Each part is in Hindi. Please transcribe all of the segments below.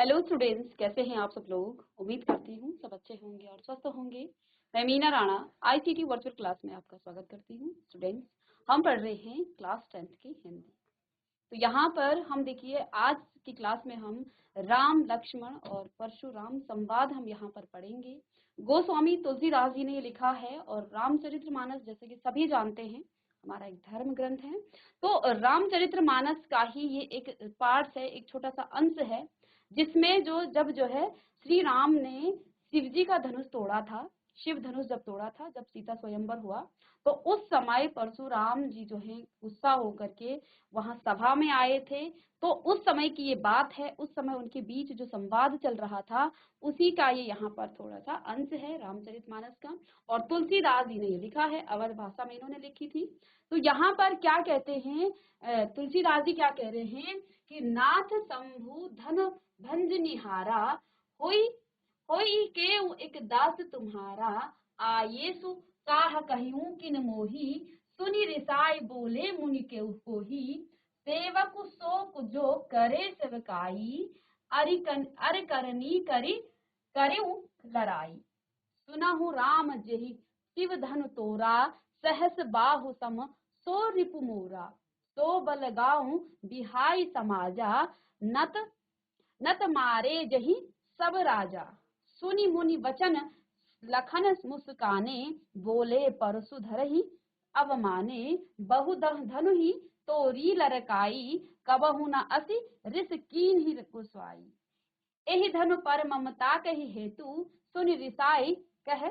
हेलो स्टूडेंट्स, कैसे हैं आप सब लोग। उम्मीद करती हूँ सब अच्छे होंगे और स्वस्थ होंगे। मैं Meena Rana ICT virtual class में आपका स्वागत करती हूँ। स्टूडेंट्स, हम पढ़ रहे हैं क्लास 10th की हिंदी। तो यहाँ पर हम देखिए, आज की क्लास में हम राम लक्ष्मण और परशुराम संवाद हम यहाँ पर पढ़ेंगे। गोस्वामी तुलसीदास जी ने ये लिखा है और रामचरितमानस जैसे कि सभी जानते हैं हमारा एक धर्म ग्रंथ है। तो रामचरितमानस का ही ये एक पार्ट है, एक छोटा सा अंश है, जिसमें जब है श्री राम ने शिव जी का धनुष तोड़ा था, शिव धनुष जब तोड़ा था, जब सीता स्वयंवर हुआ, तो उस समय परशुराम जी जो है गुस्सा होकर के वहां सभा में आए थे। तो उस समय की ये बात है, उस समय उनके बीच जो संवाद चल रहा था उसी का ये यहाँ पर थोड़ा सा अंश है रामचरितमानस का। और तुलसीदास जी ने ये लिखा है, अवध भाषा में इन्होंने लिखी थी। तो यहाँ पर क्या कहते हैं, तुलसीदास जी क्या कह रहे हैं कि नाथ शंभु धन भंज निहारा, होई होई केउ एक दास तुम्हारा, आयेसु काह कहियूं किन मोही, सुनि रिसाई बोले मुनि केउ कोही, सेवक शोक जो करे सेवकाई, अरि करनी करी करिउ लड़ाई, सुनहु राम जेहि शिव धनु तोरा, सहस बाहु सम सो रिपु मोरा, सो बल गाऊं बिहाई समाजा, नत नत मारे जही सब राजा, सुनि मुनि वचन लखन मुस्काने, बोले परसु धरहि अवमाने, बहु धनु ही तोरी लरकाई, कबहु न अति रिस कीन्हि कुसवाई, एहि धनु पर ममता कहि हेतु, सुनि रिसाई कह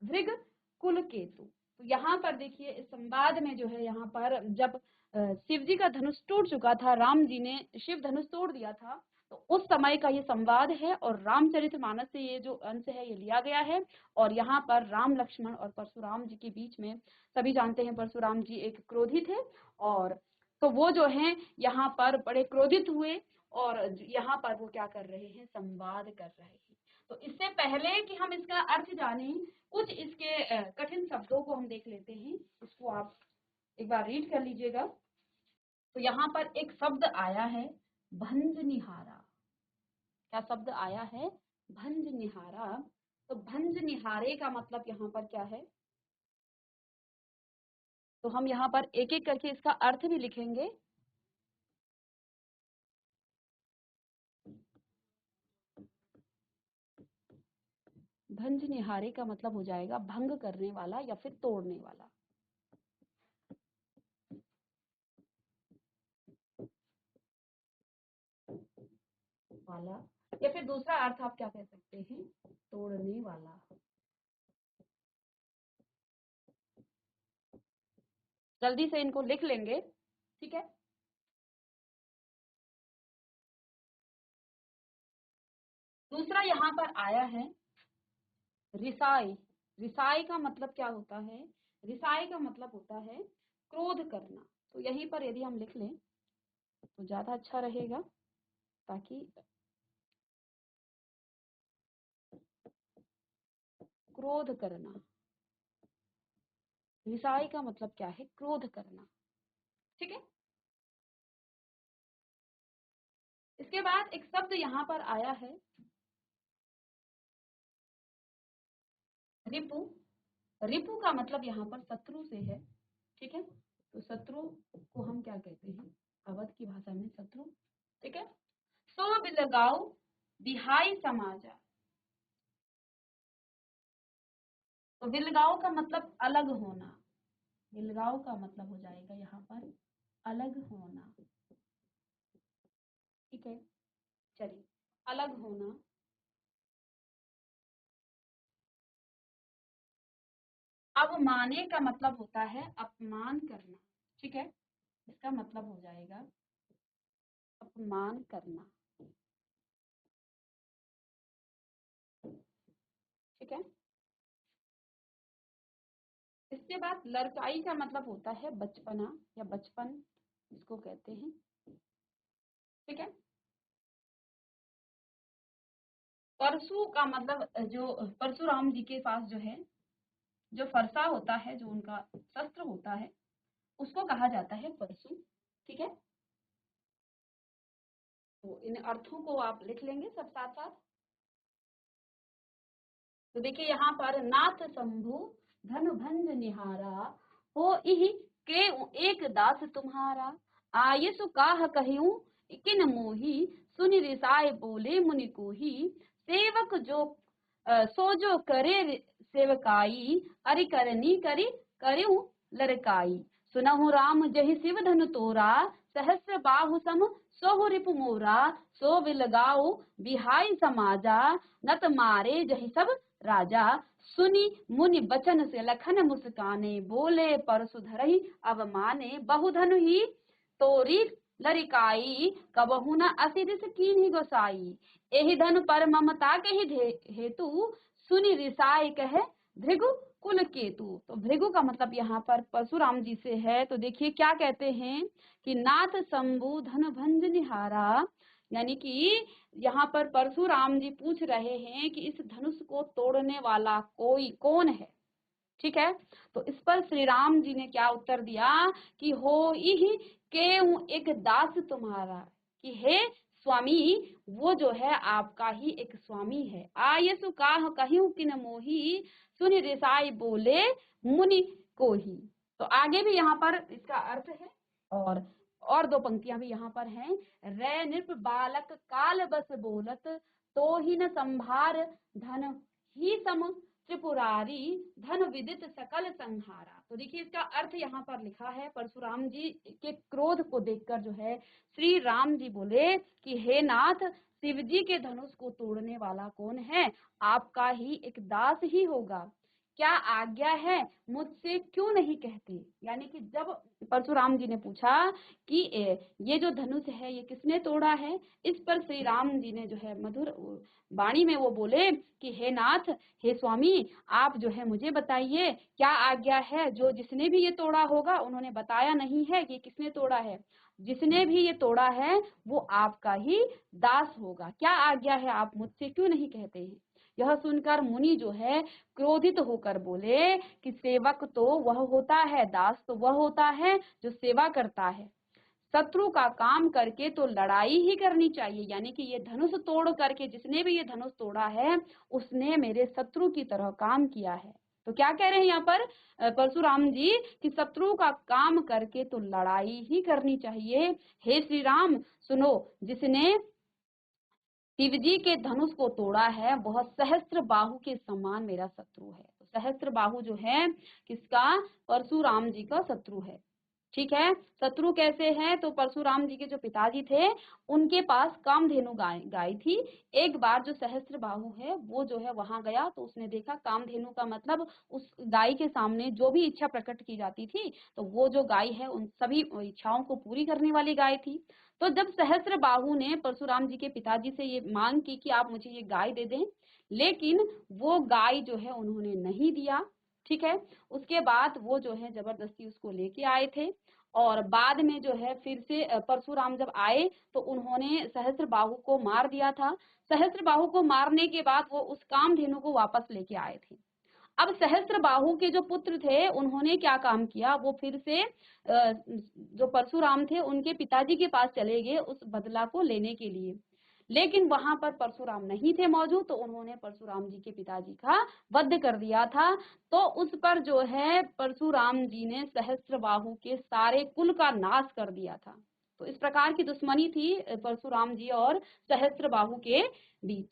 भृग कुल केतु। तो यहाँ पर देखिए, इस संवाद में जो है, यहाँ पर जब शिव जी का धनुष टूट चुका था, राम जी ने शिव धनुष तोड़ दिया था, तो उस समय का ये संवाद है और रामचरितमानस से ये जो अंश है ये लिया गया है। और यहाँ पर राम लक्ष्मण और परशुराम जी के बीच में, सभी जानते हैं परशुराम जी एक क्रोधी थे, और तो वो जो है यहाँ पर बड़े क्रोधित हुए और यहाँ पर वो क्या कर रहे हैं, संवाद कर रहे हैं। तो इससे पहले कि हम इसका अर्थ जानें, कुछ इसके कठिन शब्दों को हम देख लेते हैं। उसको आप एक बार रीड कर लीजिएगा। तो यहाँ पर एक शब्द आया है भंज निहारा। क्या शब्द आया है? भंज निहारा। तो भंज निहारे का मतलब यहाँ पर क्या है? तो हम यहाँ पर एक एक करके इसका अर्थ भी लिखेंगे। भंज निहारे का मतलब हो जाएगा भंग करने वाला या फिर तोड़ने वाला। वाला, या फिर दूसरा अर्थ आप क्या कह सकते हैं, तोड़ने वाला। जल्दी से इनको लिख लेंगे, ठीक है। दूसरा यहाँ पर आया है रिसाई। रिसाई का मतलब क्या होता है? रिसाई का मतलब होता है क्रोध करना। तो यहीं पर यदि हम लिख लें तो ज्यादा अच्छा रहेगा, ताकि क्रोध करना। रिसाई का मतलब क्या है? क्रोध करना, ठीक है। इसके बाद एक शब्द यहाँ पर आया है रिपु। रिपु का मतलब यहाँ पर शत्रु से है, ठीक है। तो शत्रु को हम क्या कहते हैं अवध की भाषा में? शत्रु, ठीक है। सो बिलगाओ बिहाई समाजा। तो बिलगाओ का मतलब अलग होना। बिलगाओ का मतलब हो जाएगा यहाँ पर अलग होना, ठीक है। चलिए, अलग होना। अवमाने का मतलब होता है अपमान करना, ठीक है। इसका मतलब हो जाएगा अपमान करना, ठीक है। इसके बाद लड़काई का मतलब होता है बचपना या बचपन, इसको कहते हैं, ठीक है। परशु का मतलब जो परशुराम जी के पास जो है, जो फरसा होता है, जो उनका शस्त्र होता है, उसको कहा जाता है परशु, ठीक है। तो इन अर्थों को आप लिख लेंगे सब साथ साथ। तो देखिए यहाँ पर नाथ शंभु धन भंज निहारा, हो इहि के एक दास तुम्हारा, आयसु काह कहियूं किन मोही, सुनि रिसाए बोले मुनि को ही, सेवक जो सो जो करे सेवकाई, अरि करनी करी करिऊ लड़काई, सुनहु राम जहि शिव धनु तोरा, सहस्र बाहु सम सोहु रिपु मोरा, सो विलगाऊ बिहाई समाजा, नत मारे जहि सब राजा, सुनी मुनि बचन से लखन मुस्काने, बोले परसु धरहि अवमाने, बहुधनु ही तोरी लरिकाई, कबहु न असिरिस कीन्ही गोसाई, एहि धन पर ममता के ही हेतु, सुनि रिसाई कहे भृगु कुल केतु। तो भृगु का मतलब यहाँ पर परशुराम जी से है। तो देखिए क्या कहते हैं कि नाथ शंभु धन भंज निहारा, यानी कि यहाँ पर परशुराम जी पूछ रहे हैं कि इस धनुष को तोड़ने वाला कोई कौन है। ठीक है, तो इस पर श्री राम जी ने क्या उत्तर दिया कि हो ही के एक दास तुम्हारा, कि हे स्वामी वो जो है आपका ही एक स्वामी है। आयसु काह कहियूं किन मोही, सुनि रिसाई बोले मुनि को ही। तो आगे भी यहाँ पर इसका अर्थ है और दो पंक्तियां भी यहाँ पर हैं। रै नृप बालक काल बस बोलत, तो ही न संभार धन ही सम त्रिपुरारी, धन विदित सकल संहारा। तो देखिए इसका अर्थ यहाँ पर लिखा है। परशुराम जी के क्रोध को देखकर जो है श्री राम जी बोले कि हे नाथ, शिव जी के धनुष को तोड़ने वाला कौन है? आपका ही एक दास ही होगा। क्या आज्ञा है, मुझसे क्यों नहीं कहते? यानी कि जब परशुराम जी ने पूछा कि ये जो धनुष है ये किसने तोड़ा है, इस पर श्री राम जी ने जो है मधुर वाणी में वो बोले कि हे नाथ, हे स्वामी, आप जो है मुझे बताइए क्या आज्ञा है। जो जिसने भी ये तोड़ा होगा, उन्होंने बताया नहीं है कि किसने तोड़ा है, जिसने भी ये तोड़ा है वो आपका ही दास होगा। क्या आज्ञा है, आप मुझसे क्यों नहीं कहते हैं? यह सुनकर मुनि जो है क्रोधित होकर बोले कि सेवक तो वह होता है, दास तो वह होता है जो सेवा करता है, शत्रु का काम करके तो लड़ाई ही करनी चाहिए। यानी कि ये धनुष तोड़ करके, जिसने भी ये धनुष तोड़ा है उसने मेरे शत्रु की तरह काम किया है। तो क्या कह रहे हैं यहाँ पर परशुराम जी कि शत्रु का काम करके तो लड़ाई ही करनी चाहिए। हे श्री राम सुनो, जिसने शिव जी के धनुष को तोड़ा है वह सहस्त्र बाहु के समान मेरा शत्रु है। तो सहस्त्र बाहु जो है किसका? परशुराम जी का शत्रु है। ठीक है, शत्रु कैसे है? तो परशुराम जी के जो पिताजी थे उनके पास कामधेनु गाय थी। एक बार जो सहस्त्र बाहु है वो जो है वहां गया तो उसने देखा, कामधेनु का मतलब उस गाय के सामने जो भी इच्छा प्रकट की जाती थी तो वो जो गाय है उन सभी इच्छाओं को पूरी करने वाली गाय थी। तो जब सहस्त्र बाहु ने परशुराम जी के पिताजी से ये मांग की कि आप मुझे ये गाय दे दें, लेकिन वो गाय जो है उन्होंने नहीं दिया। ठीक है, उसके बाद वो जो है जबरदस्ती उसको लेके आए थे और बाद में जो है फिर से परशुराम जब आए तो उन्होंने सहस्त्र बाहु को मार दिया था। सहस्त्र बाहु को मारने के बाद वो उस कामधेनु को वापस लेके आए थे। अब सहस्त्र बाहु के जो पुत्र थे उन्होंने क्या काम किया, वो फिर से जो परशुराम थे उनके पिताजी के पास चले गए उस बदला को लेने के लिए। लेकिन वहां पर परशुराम नहीं थे मौजूद तो उन्होंने परशुराम जी के पिताजी का वध कर दिया था। तो उस पर जो है परशुराम जी ने सहस्त्र बाहु के सारे कुल का नाश कर दिया था। तो इस प्रकार की दुश्मनी थी परशुराम जी और सहस्त्र बाहु के बीच।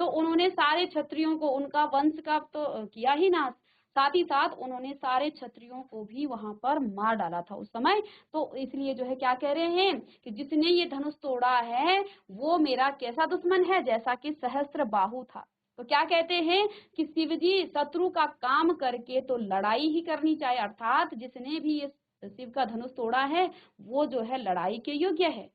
तो उन्होंने सारे क्षत्रियों को, उनका वंश का तो किया ही नाश, साथ ही साथ उन्होंने सारे क्षत्रियों को भी वहां पर मार डाला था उस समय। तो इसलिए जो है क्या कह रहे हैं कि जिसने ये धनुष तोड़ा है वो मेरा कैसा दुश्मन है? जैसा कि सहस्त्र बाहु था। तो क्या कहते हैं कि शिव जी शत्रु का काम करके तो लड़ाई ही करनी चाहिए, अर्थात जिसने भी ये शिव का धनुष तोड़ा है वो जो है लड़ाई के योग्य है।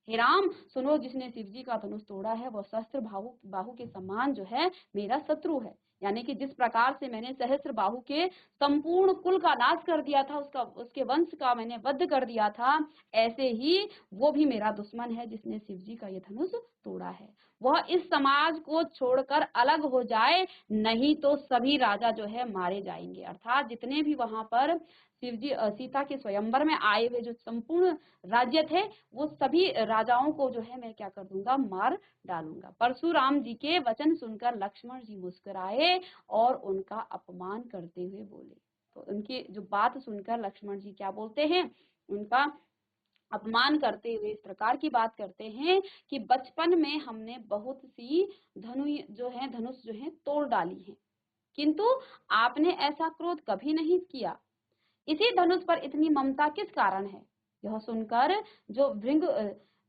हे राम सुनो, जिसने शिव जी का धनुष तोड़ा है वह शस्त्र बाहु के समान जो है मेरा शत्रु है। यानी कि जिस प्रकार से मैंने सहस्त्र बाहु के संपूर्ण कुल का नाश कर दिया था, उसके वंश का मैंने वध कर दिया था, ऐसे ही वो भी मेरा दुश्मन है जिसने शिव जी का ये धनुष तोड़ा है। वह इस समाज को छोड़कर अलग हो जाए, नहीं तो सभी राजा जो है मारे जाएंगे। अर्थात जितने भी वहां पर शिव जी सीता के स्वयंवर में आए हुए जो संपूर्ण राज्य थे, वो सभी राजाओं को जो है मैं क्या कर दूंगा, मार डालूंगा। परशुराम जी के वचन सुनकर लक्ष्मण जी मुस्कुराए और उनका अपमान करते हुए बोले। तो उनकी जो बात सुनकर लक्ष्मण जी क्या बोलते हैं, उनका अपमान करते हुए इस प्रकार की बात करते हैं कि बचपन में हमने बहुत सी धनुष जो है तोड़ डाली है, किंतु आपने ऐसा क्रोध कभी नहीं किया। इसी धनुष पर इतनी ममता किस कारण है? यह सुनकर जो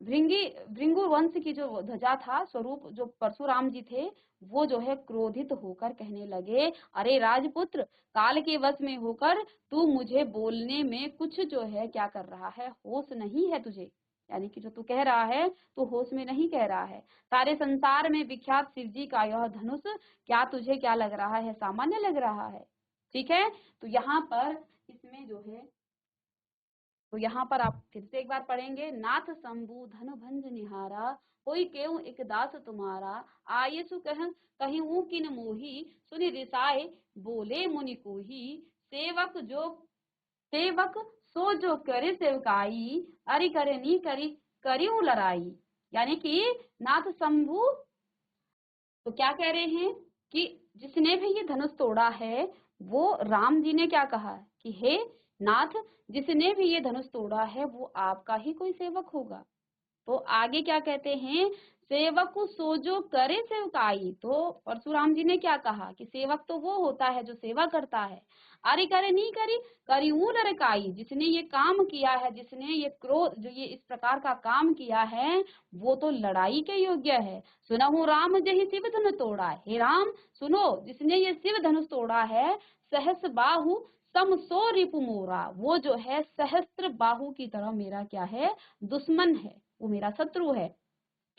भृंगु वंश की जो ध्वजा था स्वरूप जो परशुराम जी थे, वो जो है क्रोधित होकर कहने लगे, अरे राजपुत्र, काल के वश में होकर तू मुझे बोलने में कुछ जो है क्या कर रहा है, होश नहीं है तुझे। यानी कि जो तू कह रहा है तू होश में नहीं कह रहा है। सारे संसार में विख्यात शिव जी का यह धनुष क्या तुझे क्या लग रहा है, सामान्य लग रहा है? ठीक है, तो यहाँ पर इसमें जो है, तो यहाँ पर आप फिर से एक बार पढ़ेंगे, नाथ शंभु धन भंज निहारा, कोई केउ एक दास तुम्हारा, आयसु कह कहीं किन मोही, सुनि रिसाए बोले मुनि कोही, सेवक सो जो करे सेवकाई, अरि करे नी करी करियो लड़ाई। यानी कि नाथ शंभु तो क्या कह रहे हैं कि जिसने भी ये धनुष तोड़ा है, वो राम जी ने क्या कहा कि हे नाथ, जिसने भी ये धनुष तोड़ा है वो आपका ही कोई सेवक होगा। तो आगे क्या कहते हैं, सेवक को सोजो करे सेवकाई। तो परशुराम जी ने क्या कहा कि सेवक तो वो होता है जो सेवा करता है, अरे करे नहीं करी करी लड़काई, जिसने ये काम किया है, जिसने ये क्रोध जो ये इस प्रकार का काम किया है, वो तो लड़ाई के योग्य है। सुनहु राम जही शिव धनुष तोड़ा, हे राम सुनो, जिसने ये शिव धनुष तोड़ा है, सहस बाहु सम सो रिपु मोरा, वो जो है सहस्त्र बाहु की तरह मेरा क्या है, दुश्मन है, वो मेरा शत्रु है।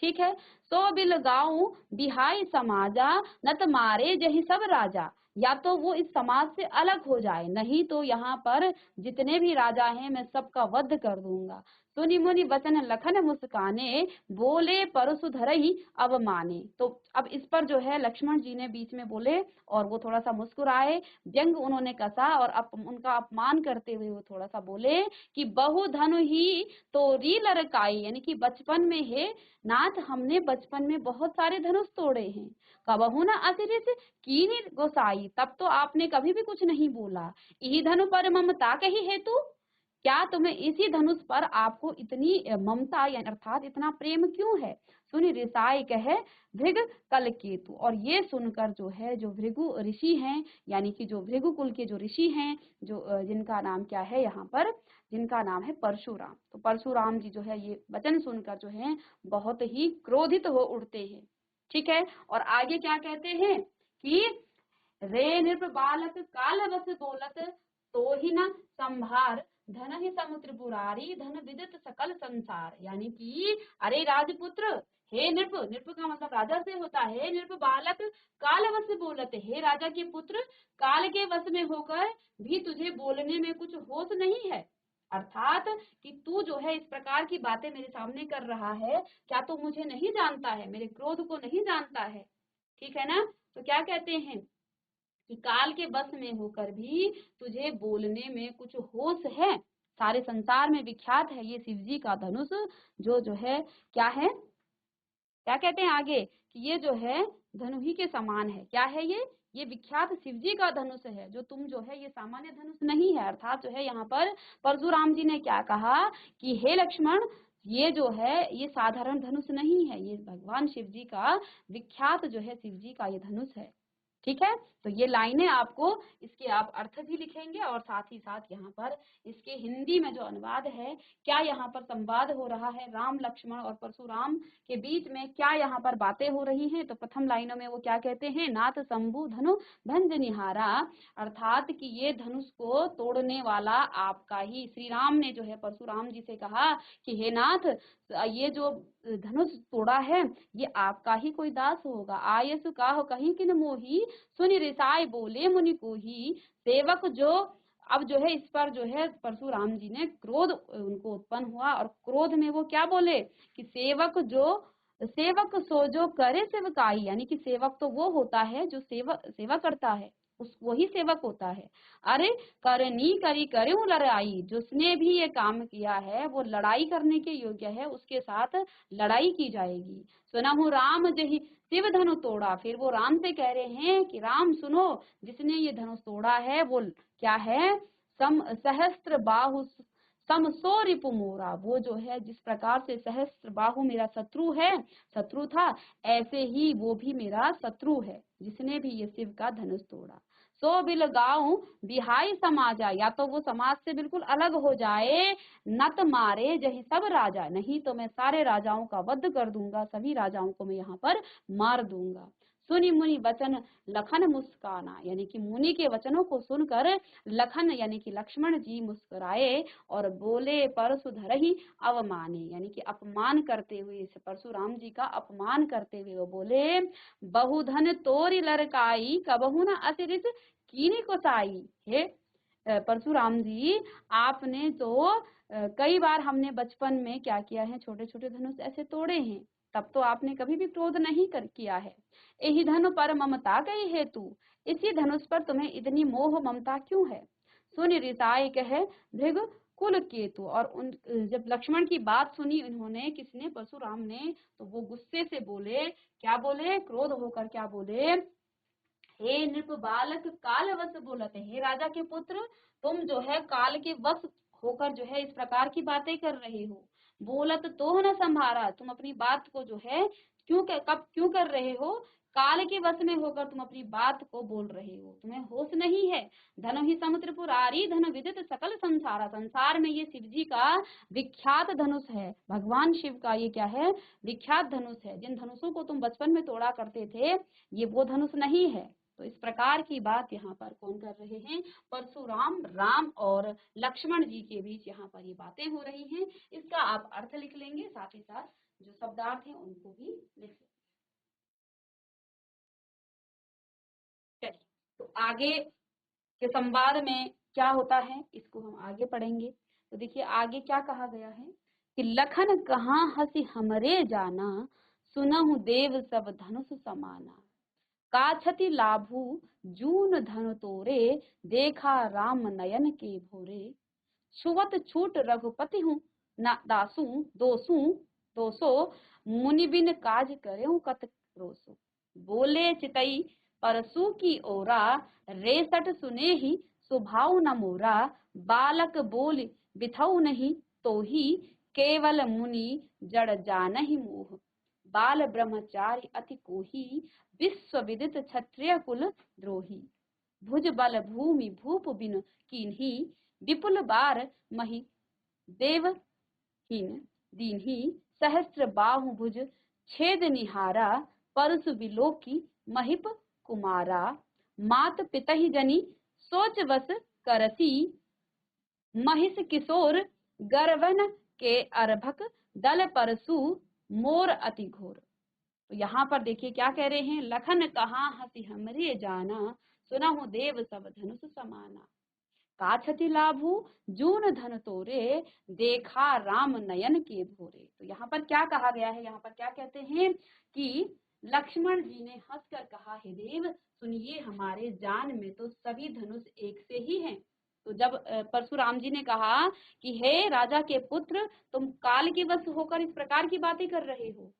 ठीक है, सो बिल गाऊं बिहाई समाजा, न त मारे जही सब राजा। या तो वो इस समाज से अलग हो जाए, नहीं तो यहाँ पर जितने भी राजा हैं मैं सबका वध कर दूंगा। सुनि मुनि वचन लखन मुस्काने, बोले परसु धरई अब माने। तो अब इस पर जो है लक्ष्मण जी ने बीच में बोले और वो थोड़ा सा मुस्कुराए, व्यंग उन्होंने कसा और उनका अपमान करते हुए वो थोड़ा सा बोले कि बहु धनु ही तोरी लड़काई, यानी कि बचपन में है नाथ, हमने बचपन में बहुत सारे धनुष तोड़े हैं। कबहू न अतिरिक्त कीनी गोसाई, तब तो आपने कभी भी कुछ नहीं बोला। यही धनु पर ममता कही हेतु, क्या तुम्हें इसी धनुष पर आपको इतनी ममता या अर्थात इतना प्रेम क्यों है? सुनि रिसाई कहे भृग कल केतु। और ये सुनकर जो है जो भृगु ऋषि हैं, यानी कि जो भृगु कुल के जो ऋषि हैं, जो जिनका नाम क्या है यहाँ पर, जिनका नाम है परशुराम, तो परशुराम जी जो है ये वचन सुनकर जो है बहुत ही क्रोधित हो उठते हैं। ठीक है, और आगे क्या कहते हैं कि रे नृप बालक काल बस बोलत, तो ही न संभार धन ही समुद्र पुरारी, धन विदित सकल संसार। यानी कि अरे राजपुत्र, हे नृप, नृप का मतलब राजा से होता है, नृप बालक काल वश बोलत, हे राजा के पुत्र, काल के वश में होकर भी तुझे बोलने में कुछ होश नहीं है। अर्थात कि तू जो है इस प्रकार की बातें मेरे सामने कर रहा है, क्या तू मुझे नहीं जानता है, मेरे क्रोध को नहीं जानता है? ठीक है ना, तो क्या कहते हैं कि काल के बस में होकर भी तुझे बोलने में कुछ होश है? सारे संसार में विख्यात है ये शिव जी का धनुष, जो है क्या है, क्या कहते हैं आगे कि ये जो है धनु ही के समान है। क्या है ये विख्यात शिव जी का धनुष है, जो तुम जो है ये सामान्य धनुष नहीं है। अर्थात जो है यहाँ पर परशुराम जी ने क्या कहा कि हे लक्ष्मण, ये जो है ये साधारण धनुष नहीं है, ये भगवान शिव जी का विख्यात जो है शिव जी का ये धनुष है। ठीक है, तो ये लाइनें आपको इसके आप अर्थ भी लिखेंगे और साथ ही साथ यहाँ पर इसके हिंदी में जो अनुवाद है, क्या यहाँ पर संवाद हो रहा है राम लक्ष्मण और परशुराम के बीच में, क्या यहाँ पर बातें हो रही हैं। तो प्रथम लाइनों में वो क्या कहते हैं, नाथ शंभु धनु भंज निहारा, अर्थात कि ये धनुष को तोड़ने वाला आपका ही, श्री राम ने जो है परशुराम जी से कहा कि हे नाथ, ये जो धनुष तोड़ा है ये आपका ही कोई दास होगा। आयसु काहो कहीं किन मोही, सुनि रिसाई बोले मुनि को ही। सेवक जो अब जो है इस पर जो है परशुराम जी ने क्रोध उनको उत्पन्न हुआ और क्रोध में वो क्या बोले कि सेवक सो जो करे सेवकाई, यानी कि सेवक तो वो होता है जो सेवा करता है, उस वही सेवक होता है। अरे करनी करी करूं लड़ाई, जिसने भी ये काम किया है वो लड़ाई करने के योग्य है, उसके साथ लड़ाई की जाएगी। सुना हूँ राम जही शिव धनु तोड़ा, फिर वो राम से कह रहे हैं कि राम सुनो, जिसने ये धनुष तोड़ा है वो क्या है, सहस्त्र बाहु समसो रिपु मोरा, वो जो है जिस प्रकार से सहस्त्र बाहु मेरा शत्रु था, ऐसे ही वो भी मेरा शत्रु है, जिसने भी ये शिव का धनुष तोड़ा। सो बिल गाऊं बिहाई समाजा, या तो वो समाज से बिल्कुल अलग हो जाए, नत मारे जही सब राजा, नहीं तो मैं सारे राजाओं का वध कर दूंगा, सभी राजाओं को मैं यहाँ पर मार दूंगा। सुनि मुनि वचन लखन मुस्काना, यानी कि मुनि के वचनों को सुनकर लखन यानी कि लक्ष्मण जी मुस्कुराए और बोले परशु धरहि अवमाने, यानी कि अपमान करते हुए, परशुराम जी का अपमान करते हुए वो बोले, बहुधन तोरी लड़काई कबहु न अतिरिक्त कीनी को साई। हे परशुराम जी, आपने तो कई बार हमने बचपन में क्या किया है, छोटे छोटे धनुष ऐसे तोड़े हैं, तब तो आपने कभी भी क्रोध नहीं किया है। यही धनु पर ममता कही हेतु, इसी धनुष पर तुम्हें इतनी मोह ममता क्यों है। सुनि रिसाई कहे भृग कुल केतु, और उन जब लक्ष्मण की बात सुनी उन्होंने, किसने, परशुराम ने, तो वो गुस्से से बोले, क्या बोले, क्रोध होकर क्या बोले, हे नृप बालक काल वश बोलते, हे राजा के पुत्र, तुम जो है काल के वश होकर जो है इस प्रकार की बातें कर रहे हो। बोलत तो न संभारा, तुम अपनी बात को जो है कब क्यों कर रहे हो, काल के वश में होकर तुम अपनी बात को बोल रहे हो, तुम्हें होश नहीं है। धनु ही समुद्र पुरारी धन विदित सकल संसारा, संसार में ये शिव जी का विख्यात धनुष है, भगवान शिव का ये क्या है, विख्यात धनुष है। जिन धनुषों को तुम बचपन में तोड़ा करते थे, ये वो धनुष नहीं है। तो इस प्रकार की बात यहाँ पर कौन कर रहे हैं, परशुराम, राम और लक्ष्मण जी के बीच यहाँ पर ये बातें हो रही हैं। इसका आप अर्थ लिख लेंगे, साथ ही साथ जो शब्दार्थ हैं उनको भी लिख लेंगे। चलिए, तो आगे के संवाद में क्या होता है इसको हम आगे पढ़ेंगे। तो देखिए आगे क्या कहा गया है कि लखन कहाँ हंसी हमरे जाना, सुनहु देव सब धनुष समाना, काछति लाभू जून धन तोरे, देखा राम नयन के भोरे, छुवत छूट रघुपति हूँ न दासू दोसो, मुनि बिन काज करे कत रोसो, बोले चितई परसु की ओरा, रेसट सुने ही सुभाव न मोरा, बालक बोल बिथौ नहीं तो ही, केवल मुनि जड़ जानहि मोह, बाल ब्रह्मचारी अति कोही, विश्व विदित क्षत्रिय कुल द्रोही, भुज बल भूमि भूप बिन कीन्ही, विपुल बार मही देवहीन दीन्ही, सहस्त्र बाहु भुज छेद निहारा, परसु विलोकी महिप कुमारा, मात पितहि जनी सोच वस करसी, महिष किशोर गर्वन के अर्भक, दल परसु मोर अति घोर। तो यहाँ पर देखिए क्या कह रहे हैं, लखन कहाँ हंसी हमरे जाना, सुनहु देव सब धनुष समाना, काछति लाभू जून धन तोरे, देखा राम नयन के भोरे। तो यहाँ पर क्या कहा गया है, यहाँ पर क्या कहते हैं कि लक्ष्मण जी ने हंसकर कहा, हे देव सुनिए, हमारे जान में तो सभी धनुष एक से ही हैं। तो जब परशुराम जी ने कहा कि हे राजा के पुत्र, तुम काल के वश होकर इस प्रकार की बातें कर रहे हो,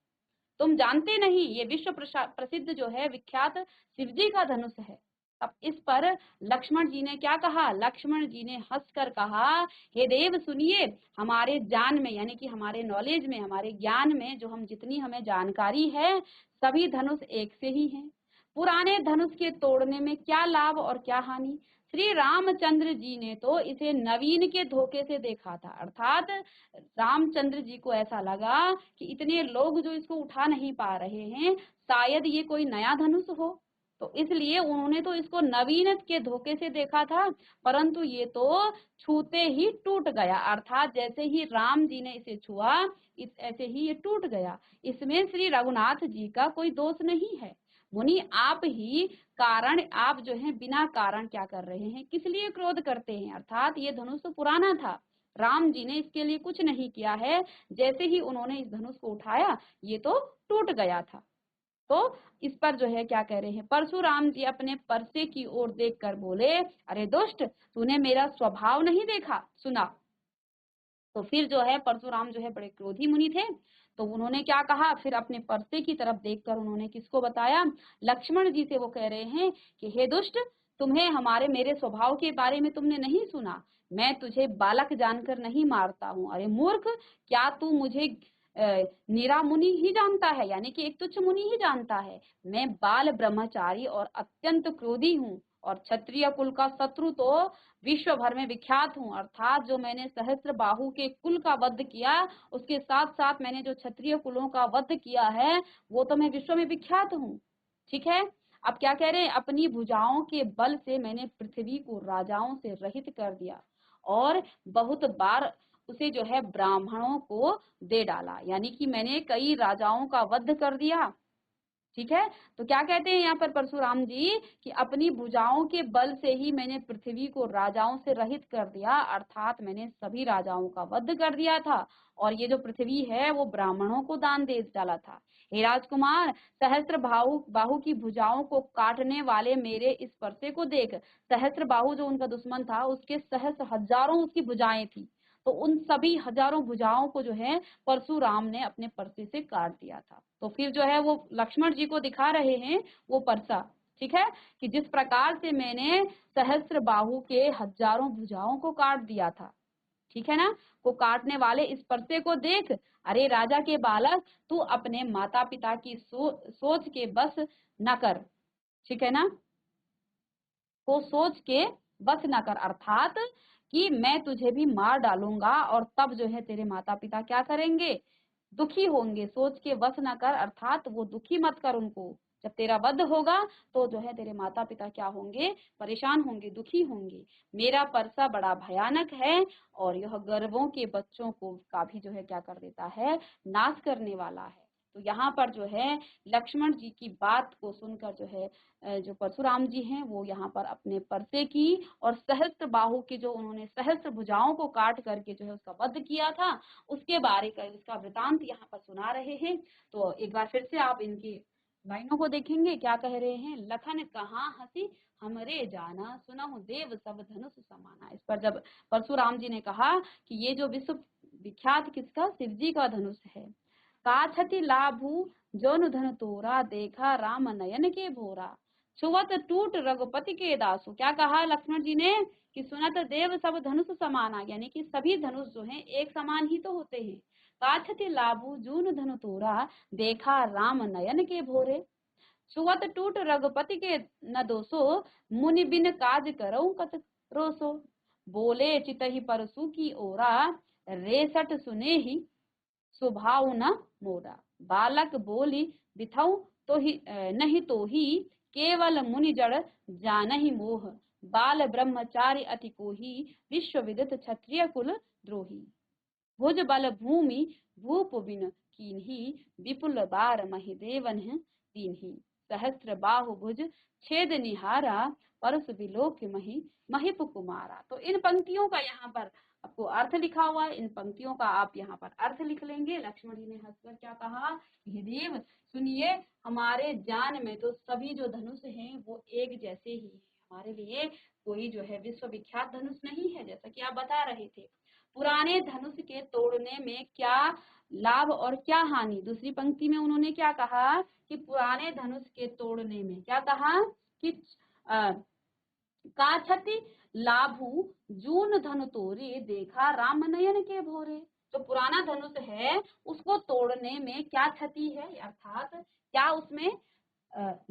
तुम जानते नहीं ये विश्व प्रसिद्ध जो है विख्यात शिवजी का धनुष है। अब इस पर लक्ष्मण जी ने क्या कहा, लक्ष्मण जी ने हंसकर कहा, हे देव सुनिए, हमारे जान में यानी कि हमारे नॉलेज में, हमारे ज्ञान में जो हम जितनी हमें जानकारी है, सभी धनुष एक से ही हैं। पुराने धनुष के तोड़ने में क्या लाभ और क्या हानि। श्री रामचंद्र जी ने तो इसे नवीन के धोखे से देखा था, अर्थात रामचंद्र जी को ऐसा लगा कि इतने लोग जो इसको उठा नहीं पा रहे हैं, शायद ये कोई नया धनुष हो, तो इसलिए उन्होंने तो इसको नवीन के धोखे से देखा था, परंतु ये तो छूते ही टूट गया, अर्थात जैसे ही राम जी ने इसे छुआ ऐसे ही ये टूट गया। इसमें श्री रघुनाथ जी का कोई दोष नहीं है, मुनि आप ही कारण, आप जो है बिना कारण क्या कर रहे हैं, किस लिए क्रोध करते हैं, अर्थात ये धनुष तो पुराना था, राम जी ने इसके लिए कुछ नहीं किया है, जैसे ही उन्होंने इस धनुष को उठाया ये तो टूट गया था। तो इस पर जो है क्या कह रहे हैं, परशुराम जी अपने परसे की ओर देखकर बोले, अरे दुष्ट, तूने मेरा स्वभाव नहीं देखा सुना। तो फिर जो है परशुराम जो है बड़े क्रोधी मुनि थे, तो उन्होंने क्या कहा, फिर अपने परसे की तरफ देखकर उन्होंने किसको बताया, लक्ष्मण जी से वो कह रहे हैं कि हे दुष्ट, तुम्हें हमारे मेरे स्वभाव के बारे में तुमने नहीं सुना, मैं तुझे बालक जानकर नहीं मारता हूँ। अरे मूर्ख, क्या तू मुझे निरा मुनि ही जानता है, यानी कि एक तुच्छ मुनि ही जानता है। मैं बाल ब्रह्मचारी और अत्यंत क्रोधी हूँ, और क्षत्रिय कुल का शत्रु तो विश्व भर में विख्यात हूँ, अर्थात जो मैंने सहस्त्र बाहु के कुल का वध किया, उसके साथ साथ मैंने जो क्षत्रिय कुलों का वध किया है, वो तो मैं विश्व में विख्यात हूँ। ठीक है, अब क्या कह रहे हैं, अपनी भुजाओं के बल से मैंने पृथ्वी को राजाओं से रहित कर दिया, और बहुत बार उसे जो है ब्राह्मणों को दे डाला, यानी कि मैंने कई राजाओं का वध कर दिया। ठीक है, तो क्या कहते हैं यहाँ पर परशुराम जी कि अपनी भुजाओं के बल से ही मैंने पृथ्वी को राजाओं से रहित कर दिया, अर्थात मैंने सभी राजाओं का वध कर दिया था, और ये जो पृथ्वी है वो ब्राह्मणों को दान दे डाला था। हे राजकुमार, सहस्त्र बाहु बाहु की भुजाओं को काटने वाले मेरे इस परसे को देख। सहस्त्र बाहु जो उनका दुश्मन था, उसके सहस्त्र हजारों उसकी भुजाएं थी, तो उन सभी हजारों भुजाओं को जो है परशुराम ने अपने परसे से काट दिया था। तो फिर जो है वो लक्ष्मण जी को दिखा रहे हैं वो परसा, ठीक है, कि जिस प्रकार से मैंने सहस्त्र बाहु के हजारों भुजाओं को काट दिया था, ठीक है ना, को काटने वाले इस परसे को देख। अरे राजा के बालक, तू अपने माता पिता की सोच के बस न कर, ठीक है ना, को सोच के बस न कर, अर्थात कि मैं तुझे भी मार डालूंगा, और तब जो है तेरे माता पिता क्या करेंगे, दुखी होंगे। सोच के वश न कर, अर्थात वो दुखी मत कर उनको, जब तेरा वध होगा तो जो है तेरे माता पिता क्या होंगे, परेशान होंगे, दुखी होंगे। मेरा परसा बड़ा भयानक है, और यह गर्भों के बच्चों को का भी जो है क्या कर देता है, नाश करने वाला है। तो यहाँ पर जो है लक्ष्मण जी की बात को सुनकर जो है जो परशुराम जी हैं वो यहाँ पर अपने परसे की और सहस्त्र बाहु की, जो उन्होंने सहस्त्र भुजाओं को काट करके जो है उसका वध किया था, उसके बारे का उसका वृतांत यहाँ पर सुना रहे हैं। तो एक बार फिर से आप इनकी लाइनों को देखेंगे, क्या कह रहे हैं, लखन कहाँ हंसी हमरे जाना, सुनहु देव सब धनुष समाना। इस पर जब परशुराम जी ने कहा कि ये जो विश्व विख्यात किसका, शिव जी का धनुष है, काछति लाभू जौन धन तोरा, देखा राम नयन के भोरा, छुवत टूट रघुपति के दासु। क्या कहा लक्ष्मण जी ने कि सुनत देव सब धनुष समाना, यानी कि सभी धनुष जो हैं एक समान ही तो होते हैं। काछति लाभू जून धनु तोरा, देखा राम नयन के भोरे, छुवत टूट रघुपति के न दोसो, मुनि बिन काज करऊं कत रोसो, बोले चितहि परसु की ओरा, रेसठ सुने ही स्वभाव न मोरा, बालक बोली बिथऊ तो ही नहीं तो ही, केवल मुनि जड़ जानहि मोह, बाल ब्रह्मचारी अति कोही, विश्व विदित क्षत्रिय कुल द्रोही, भुज बल भूमि भूप बिन कीन्ही, विपुल बार महि देवन दीन्ही, सहस्त्र बाहु भुज छेद निहारा, परस विलोक मही महिप कुमारा। तो इन पंक्तियों का यहाँ पर आपको अर्थ लिखा हुआ है, इन पंक्तियों का आप यहाँ पर अर्थ लिख लेंगे। लक्ष्मण जी ने हंसकर क्या कहा, हे देव सुनिए, हमारे जान में तो सभी जो धनुष हैं वो एक जैसे ही हैं, हमारे लिए कोई जो है विश्व विख्यात धनुष नहीं है, जैसा कि आप बता रहे थे। पुराने धनुष के तोड़ने में क्या लाभ और क्या हानि, दूसरी पंक्ति में उन्होंने क्या कहा कि पुराने धनुष के तोड़ने में क्या कहा कि काछति लाभू जून धनु तोरे, देखा राम नयन के भोरे। जो पुराना धनुष है उसको तोड़ने में क्या क्षति है, अर्थात क्या उसमें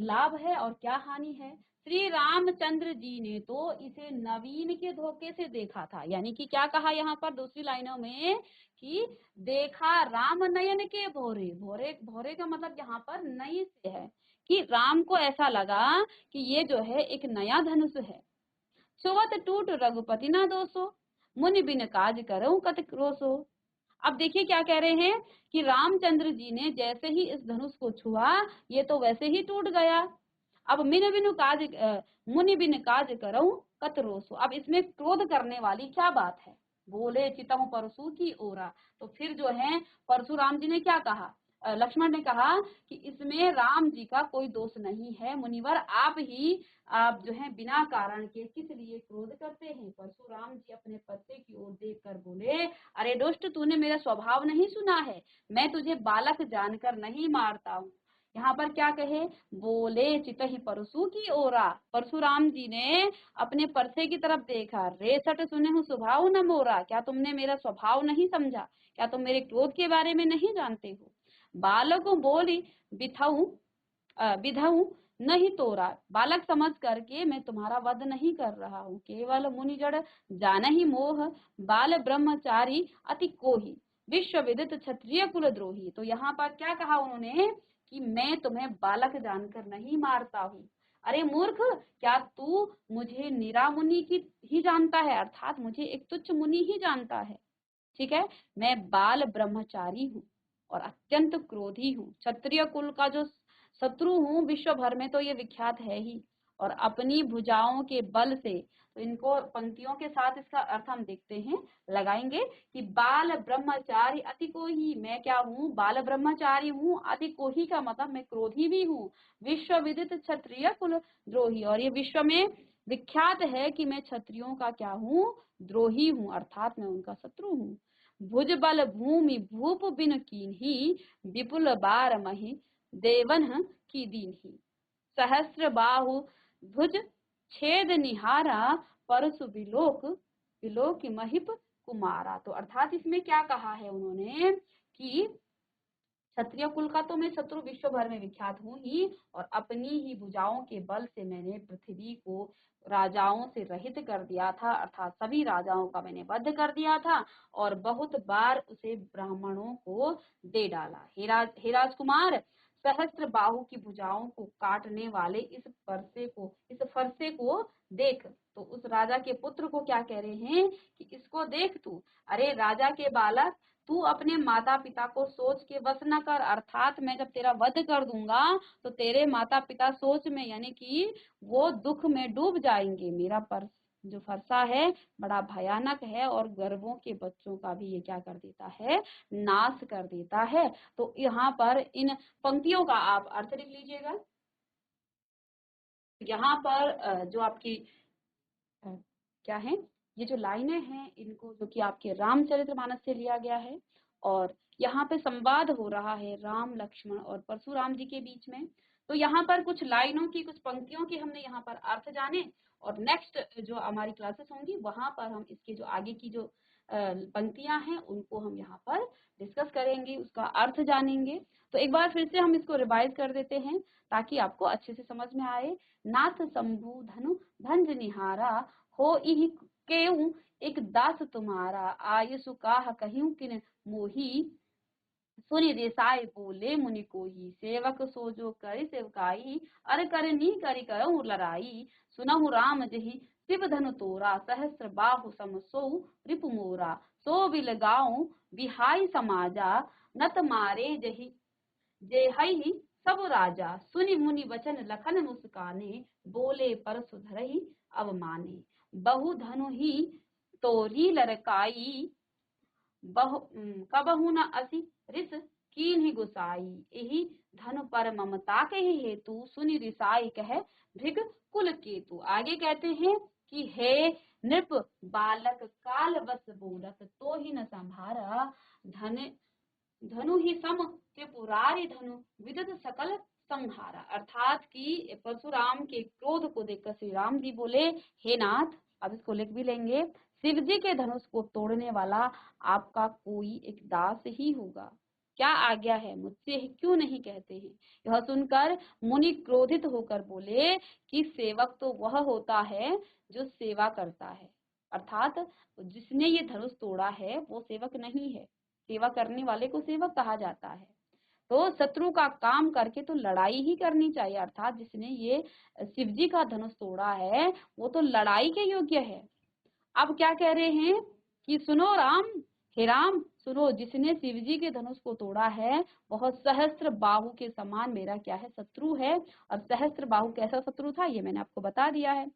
लाभ है और क्या हानि है। श्री रामचंद्र जी ने तो इसे नवीन के धोखे से देखा था, यानी कि क्या कहा यहाँ पर दूसरी लाइनों में कि देखा राम नयन के भोरे, भोरे भोरे का मतलब यहाँ पर नई से है कि राम को ऐसा लगा कि ये जो है एक नया धनुष है। सुवत टूट रघुपति ना दोसो, मुनि बिन काज करो कत क्रोसो, अब देखिए क्या कह रहे हैं कि रामचंद्र जी ने जैसे ही इस धनुष को छुआ ये तो वैसे ही टूट गया। अब मिन बिनु काज मुनि बिन काज करऊं कतरोसु। अब इसमें क्रोध करने वाली क्या बात है? बोले चितहु परशु की ओरा। तो फिर जो है परशुराम जी ने क्या कहा, लक्ष्मण ने कहा कि इसमें राम जी का कोई दोष नहीं है मुनिवर, आप जो है बिना कारण के किस लिए क्रोध करते हैं। परशुराम जी अपने पत्ते की ओर देखकर बोले, अरे दुष्ट, तूने मेरा स्वभाव नहीं सुना है, मैं तुझे बालक जानकर नहीं मारता हूँ। यहाँ पर क्या कहे, बोले चितहि परशु की ओरा। परशुराम जी ने अपने परसे की तरफ देखा, रे सट सुने हूँ स्वभाव न मोरा। क्या तुमने मेरा स्वभाव नहीं समझा? क्या तुम मेरे क्रोध के बारे में नहीं जानते हो? बालकों बोली बिथऊ विधऊ नहीं तोरा। बालक समझ करके मैं तुम्हारा वध नहीं कर रहा हूँ, केवल मुनि जड़ जान ही मोह, बाल ब्रह्मचारी अति कोही, विश्व विदित क्षत्रिय कुल द्रोही। तो यहाँ पर क्या कहा उन्होंने कि मैं तुम्हें बालक जानकर नहीं मारता हूँ। अरे मूर्ख, क्या तू मुझे निरा मुनि की ही जानता है, अर्थात मुझे एक तुच्छ मुनि ही जानता है। ठीक है, मैं बाल ब्रह्मचारी हूँ और अत्यंत क्रोधी हूँ, क्षत्रिय कुल का जो शत्रु हूँ, विश्व भर में तो ये विख्यात है ही। और अपनी भुजाओं के बल से, तो इनको पंक्तियों के साथ इसका अर्थ हम देखते हैं, लगाएंगे कि बाल ब्रह्मचारी अति कोही, मैं क्या हूँ, बाल ब्रह्मचारी हूँ। अति कोही का मतलब मैं क्रोधी भी हूँ। विश्व विदित क्षत्रिय कुल द्रोही, और ये विश्व में विख्यात है कि मैं क्षत्रियों का क्या हूँ, द्रोही हूँ, अर्थात मैं उनका शत्रु हूँ। भुज बल भूमि भूप बिन कीन्ही, विपुल बार मही देवन की दीन्ही। सहस्र बाहु भुज छेद निहारा, परसु विलोक विलोक महिप कुमारा। तो अर्थात इसमें क्या कहा है उन्होंने कि क्षत्रिय कुल का तो मैं शत्रु विश्व भर में विख्यात हूँ ही, और अपनी ही भुजाओं के बल से मैंने पृथ्वी को राजाओं से रहित कर दिया था, अर्थात सभी राजाओं का मैंने वध कर दिया था, और बहुत बार उसे ब्राह्मणों को दे डाला। हे राजकुमार, सहस्त्र बाहु की भुजाओं को काटने वाले इस फरसे को देख। तो उस राजा के पुत्र को क्या कह रहे हैं कि इसको देख तू। अरे राजा के बालक, तू अपने माता पिता को सोच के बस न कर, अर्थात मैं जब तेरा वध कर दूंगा तो तेरे माता पिता सोच में यानी कि वो दुख में डूब जाएंगे। मेरा पर जो फरसा है बड़ा भयानक है, और गर्भों के बच्चों का भी ये क्या कर देता है, नाश कर देता है। तो यहाँ पर इन पंक्तियों का आप अर्थ लिख लीजिएगा। यहाँ पर जो आपकी क्या है, ये जो लाइनें हैं इनको, जो कि आपके रामचरितमानस से लिया गया है, और यहाँ पे संवाद हो रहा है राम लक्ष्मण और परशुराम जी के बीच में। तो यहाँ पर कुछ लाइनों की, कुछ पंक्तियों की हमने यहाँ पर अर्थ जाने, और नेक्स्ट जो हमारी क्लासेस होंगी वहां पर हम इसके जो आगे की जो पंक्तियां हैं उनको हम यहाँ पर डिस्कस करेंगे, उसका अर्थ जानेंगे। तो एक बार फिर से हम इसको रिवाइज कर देते हैं ताकि आपको अच्छे से समझ में आए। नाथ शंभु धनु भंज निहारा, हो इहि केऊ एक दास तुम्हारा, आयसु काह कहियूं किन मोही, सुनि देसाई बोले मुनि कोही, सेवक सो जो करि सेवकाई, अर करनी करि करऊं लड़ाई, सुनहु राम जहि शिव धनु तोरा, सहस्र बाहु सम सो रिपु मोरा, सो बिल गाऊं बिहाई समाजा, नत मारे जहि जेहई सब राजा, सुनि मुनि वचन लखन मुस्काने, बोले परसु धरहि अवमाने, बहु धनु ही तोरी लड़काई, कबहु न असी रिस कीन्हि गुसाई, एहि धनु पर ममता के हेतु, सुनि रिसाई कह भृग कुल केतु। आगे कहते हैं कि हे नृप बालक, काल बस बोलत तो ही न संभारा, धन धनु ही सम त्रिपुरारी धनु विदत सकल संहारा। अर्थात कि परशुराम के क्रोध को देखकर श्री राम जी बोले, हे नाथ, अब इसको लिख भी लेंगे, शिव जी के धनुष को तोड़ने वाला आपका कोई एक दास ही होगा। क्या आज्ञा है, मुझसे क्यों नहीं कहते हैं? यह सुनकर मुनि क्रोधित होकर बोले कि सेवक तो वह होता है जो सेवा करता है, अर्थात जिसने ये धनुष तोड़ा है वो सेवक नहीं है, सेवा करने वाले को सेवक कहा जाता है। तो शत्रु का काम करके तो लड़ाई ही करनी चाहिए, अर्थात जिसने ये शिव जी का धनुष तोड़ा है वो तो लड़ाई के योग्य है। अब क्या कह रहे हैं कि सुनो राम, हे राम, सुनो, जिसने शिवजी के धनुष को तोड़ा है वह सहस्त्र बाहु के समान मेरा क्या है, शत्रु है। और सहस्त्र बाहु कैसा शत्रु था ये मैंने आपको बता दिया है।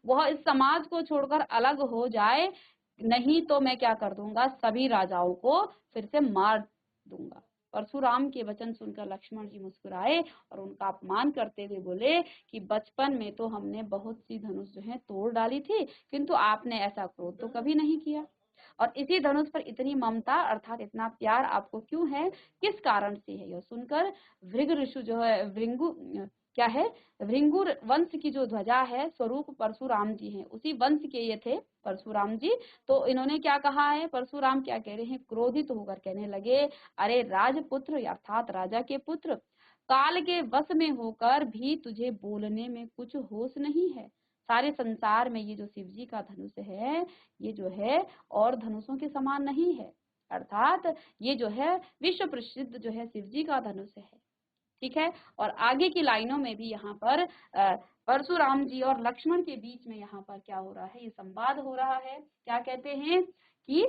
वह इस समाज को छोड़कर अलग हो जाए, नहीं तो मैं क्या कर दूंगा, सभी राजाओं को फिर से मार दूंगा। परशुराम के वचन सुनकर लक्ष्मण जी मुस्कुराए और उनका अपमान करते हुए बोले कि बचपन में तो हमने बहुत सी धनुष जो है तोड़ डाली थी, किंतु आपने ऐसा क्रोध तो कभी नहीं किया। और इसी धनुष पर इतनी ममता अर्थात इतना प्यार आपको क्यों है, किस कारण से है। यह सुनकर भृग ऋषि जो है, भृंगु क्या है, भृंगु वंश की जो ध्वजा है स्वरूप परशुराम जी हैं, उसी वंश के ये थे परशुराम जी। तो इन्होंने क्या कहा है, परशुराम क्या कह रहे हैं, क्रोधित होकर कहने लगे, अरे राजपुत्र अर्थात राजा के पुत्र, काल के वश में होकर भी तुझे बोलने में कुछ होश नहीं है। सारे संसार में ये जो शिव जी का धनुष है, ये जो है और धनुषों के समान नहीं है, अर्थात ये जो है विश्व प्रसिद्ध जो है शिव जी का धनुष है। ठीक है। और आगे की लाइनों में भी यहाँ पर परशुराम जी और लक्ष्मण के बीच में यहाँ पर क्या हो रहा है, ये संवाद हो रहा है। क्या कहते हैं कि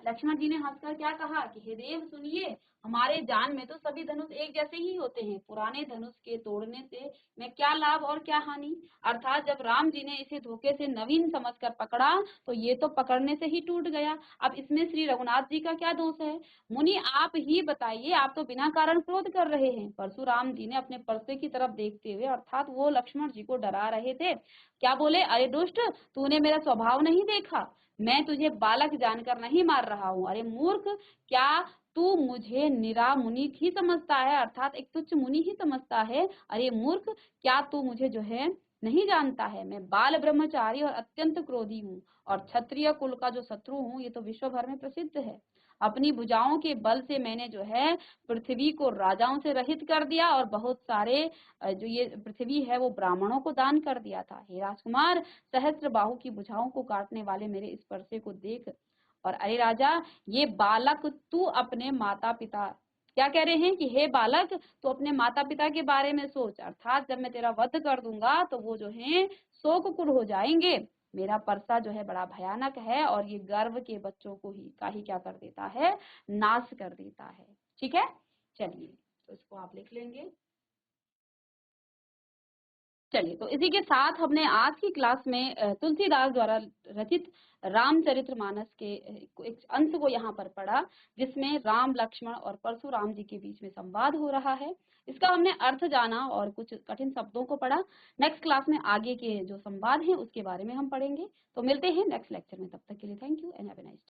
लक्ष्मण जी ने हंसकर क्या कहा कि हे देव सुनिए, हमारे जान में तो सभी धनुष एक जैसे ही होते हैं, पुराने धनुष के तोड़ने से मैं क्या लाभ और क्या हानि। अर्थात जब राम जी ने इसे धोखे से नवीन समझकर पकड़ा तो ये तो पकड़ने से ही टूट गया, अब इसमें श्री रघुनाथ जी का क्या दोष है। मुनि आप ही बताइए, आप तो बिना कारण क्रोध कर रहे हैं। परशुराम जी ने अपने परसे की तरफ देखते हुए अर्थात वो लक्ष्मण जी को डरा रहे थे, क्या बोले, अरे दुष्ट, तूने मेरा स्वभाव नहीं देखा, मैं तुझे बालक जानकर नहीं मार रहा हूँ। अरे मूर्ख, क्या तू मुझे निरा मुनि ही समझता है, अर्थात एक तुच्छ मुनि ही समझता है। अरे मूर्ख, क्या तू मुझे जो है नहीं जानता है, मैं बाल ब्रह्मचारी और अत्यंत क्रोधी हूँ और क्षत्रिय कुल का जो शत्रु हूँ, ये तो विश्व भर में प्रसिद्ध है। अपनी भुजाओं के बल से मैंने जो है पृथ्वी को राजाओं से रहित कर दिया और बहुत सारे जो ये पृथ्वी है वो ब्राह्मणों को दान कर दिया था। हे राजकुमार, सहस्त्र बाहु की भुजाओं को काटने वाले मेरे इस परसे को देख। और अरे राजा, ये बालक तू अपने माता पिता, क्या कह रहे हैं कि हे बालक, तो अपने माता पिता के बारे में सोच, अर्थात जब मैं तेरा वध कर दूंगा तो वो जो है शोककुल हो जाएंगे। मेरा परसा जो है बड़ा भयानक है और ये गर्व के बच्चों को ही का ही क्या कर देता है, नाश कर देता है। ठीक है, चलिए तो इसको आप लिख लेंगे। चलिए, तो इसी के साथ हमने आज की क्लास में तुलसीदास द्वारा रचित रामचरितमानस के एक अंश को यहाँ पर पढ़ा, जिसमें राम लक्ष्मण और परशुराम जी के बीच में संवाद हो रहा है। इसका हमने अर्थ जाना और कुछ कठिन शब्दों को पढ़ा। नेक्स्ट क्लास में आगे के जो संवाद हैं उसके बारे में हम पढ़ेंगे। तो मिलते हैं नेक्स्ट लेक्चर में, तब तक के लिए thank you and have a nice day.